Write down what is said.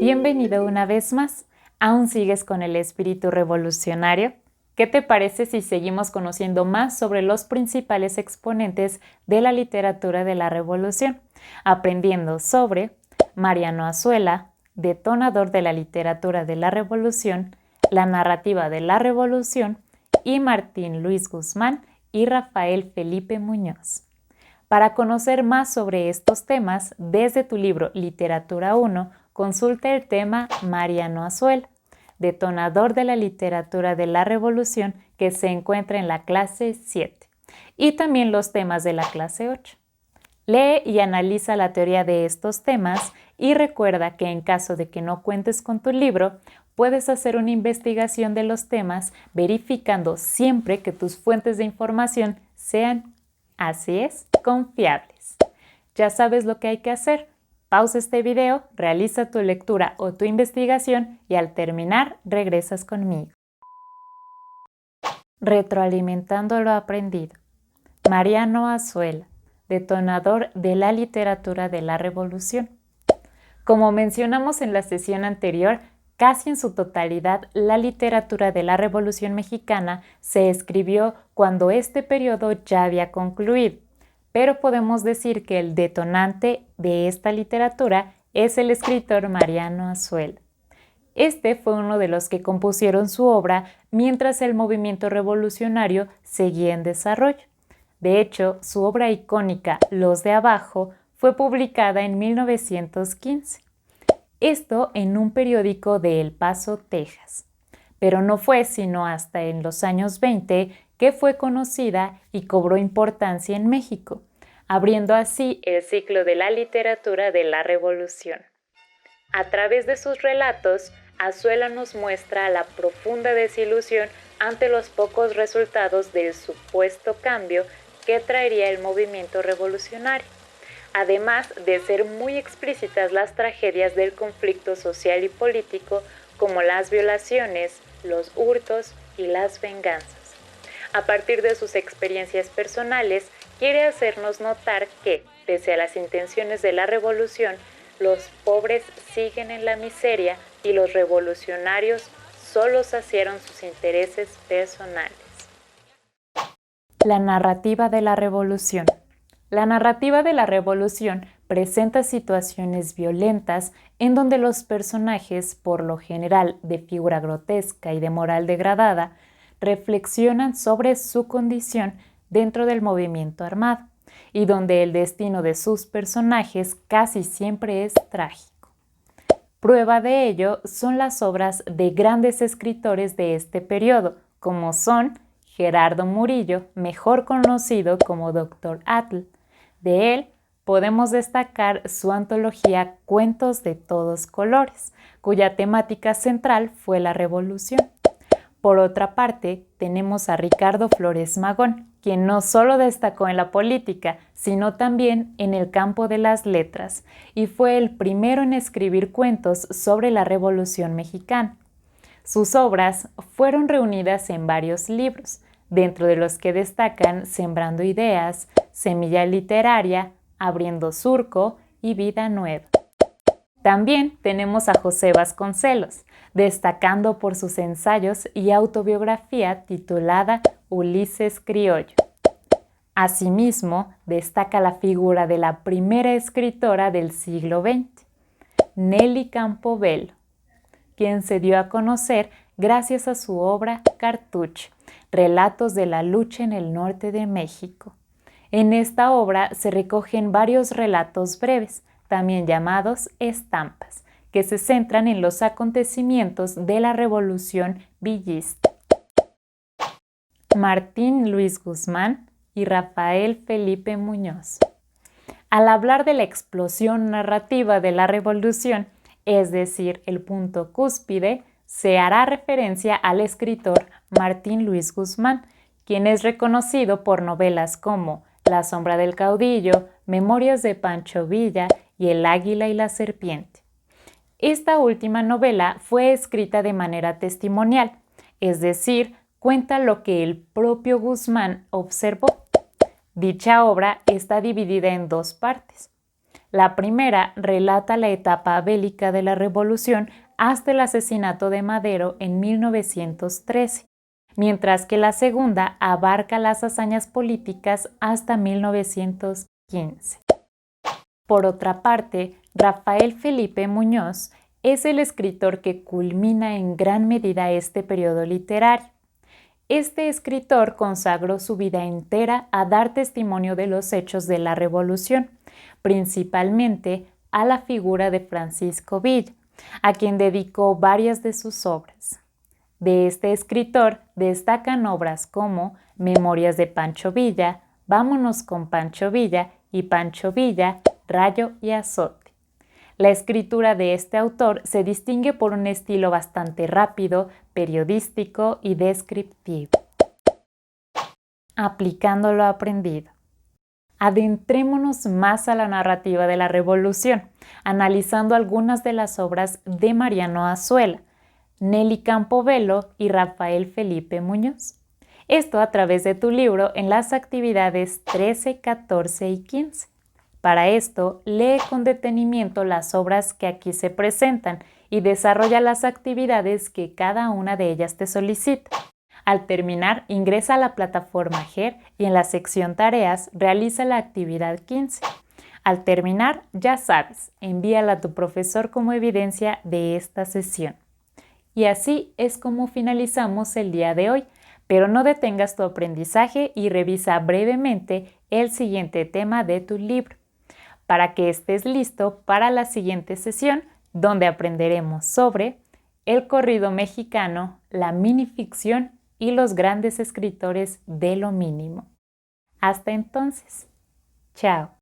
Bienvenido una vez más. ¿Aún sigues con el espíritu revolucionario? ¿Qué te parece si seguimos conociendo más sobre los principales exponentes de la literatura de la Revolución, aprendiendo sobre Mariano Azuela, detonador de la literatura de la Revolución, la narrativa de la Revolución, y Martín Luis Guzmán y Rafael Felipe Muñoz? Para conocer más sobre estos temas, desde tu libro Literatura 1, consulta el tema Mariano Azuela, detonador de la literatura de la Revolución, que se encuentra en la clase 7, y también los temas de la clase 8. Lee y analiza la teoría de estos temas y recuerda que en caso de que no cuentes con tu libro, puedes hacer una investigación de los temas verificando siempre que tus fuentes de información sean, así es, confiables. Ya sabes lo que hay que hacer. Pausa este video, realiza tu lectura o tu investigación y al terminar regresas conmigo. Retroalimentando lo aprendido. Mariano Azuela, detonador de la literatura de la Revolución. Como mencionamos en la sesión anterior, casi en su totalidad la literatura de la Revolución Mexicana se escribió cuando este periodo ya había concluido, pero podemos decir que el detonante de esta literatura es el escritor Mariano Azuela. Este fue uno de los que compusieron su obra mientras el movimiento revolucionario seguía en desarrollo. De hecho, su obra icónica, Los de Abajo, fue publicada en 1915. Esto en un periódico de El Paso, Texas. Pero no fue sino hasta en los años 20 que fue conocida y cobró importancia en México, abriendo así el ciclo de la literatura de la Revolución. A través de sus relatos, Azuela nos muestra la profunda desilusión ante los pocos resultados del supuesto cambio que traería el movimiento revolucionario, además de ser muy explícitas las tragedias del conflicto social y político, como las violaciones, los hurtos y las venganzas. A partir de sus experiencias personales, quiere hacernos notar que, pese a las intenciones de la revolución, los pobres siguen en la miseria y los revolucionarios solo saciaron sus intereses personales. La narrativa de la revolución. La narrativa de la revolución presenta situaciones violentas en donde los personajes, por lo general de figura grotesca y de moral degradada, reflexionan sobre su condición dentro del movimiento armado, y donde el destino de sus personajes casi siempre es trágico. Prueba de ello son las obras de grandes escritores de este periodo, como son Gerardo Murillo, mejor conocido como Dr. Atl. De él podemos destacar su antología Cuentos de todos colores, cuya temática central fue la revolución. Por otra parte, tenemos a Ricardo Flores Magón, quien no solo destacó en la política, sino también en el campo de las letras, y fue el primero en escribir cuentos sobre la Revolución Mexicana. Sus obras fueron reunidas en varios libros, dentro de los que destacan Sembrando Ideas, Semilla Literaria, Abriendo Surco y Vida Nueva. También tenemos a José Vasconcelos, destacando por sus ensayos y autobiografía titulada Ulises Criollo. Asimismo, destaca la figura de la primera escritora del siglo XX, Nelly Campobello, quien se dio a conocer gracias a su obra Cartucho, Relatos de la lucha en el norte de México. En esta obra se recogen varios relatos breves, también llamados estampas, que se centran en los acontecimientos de la Revolución Villista. Martín Luis Guzmán y Rafael Felipe Muñoz. Al hablar de la explosión narrativa de la Revolución, es decir, el punto cúspide, se hará referencia al escritor Martín Luis Guzmán, quien es reconocido por novelas como La sombra del caudillo, Memorias de Pancho Villa y El águila y la serpiente. Esta última novela fue escrita de manera testimonial, es decir, cuenta lo que el propio Guzmán observó. Dicha obra está dividida en dos partes. La primera relata la etapa bélica de la Revolución hasta el asesinato de Madero en 1913, mientras que la segunda abarca las hazañas políticas hasta 1915. Por otra parte, Rafael Felipe Muñoz es el escritor que culmina en gran medida este periodo literario. Este escritor consagró su vida entera a dar testimonio de los hechos de la Revolución, principalmente a la figura de Francisco Villa, a quien dedicó varias de sus obras. De este escritor destacan obras como Memorias de Pancho Villa, Vámonos con Pancho Villa y Pancho Villa, Rayo y Azote. La escritura de este autor se distingue por un estilo bastante rápido, periodístico y descriptivo. Aplicando lo aprendido. Adentrémonos más a la narrativa de la Revolución, analizando algunas de las obras de Mariano Azuela, Nelly Campobello y Rafael Felipe Muñoz. Esto a través de tu libro en las actividades 13, 14 y 15. Para esto, lee con detenimiento las obras que aquí se presentan y desarrolla las actividades que cada una de ellas te solicita. Al terminar, ingresa a la plataforma GER y en la sección Tareas realiza la actividad 15. Al terminar, ya sabes, envíala a tu profesor como evidencia de esta sesión. Y así es como finalizamos el día de hoy, pero no detengas tu aprendizaje y revisa brevemente el siguiente tema de tu libro, para que estés listo para la siguiente sesión, donde aprenderemos sobre el corrido mexicano, la minificción y los grandes escritores de lo mínimo. Hasta entonces, chao.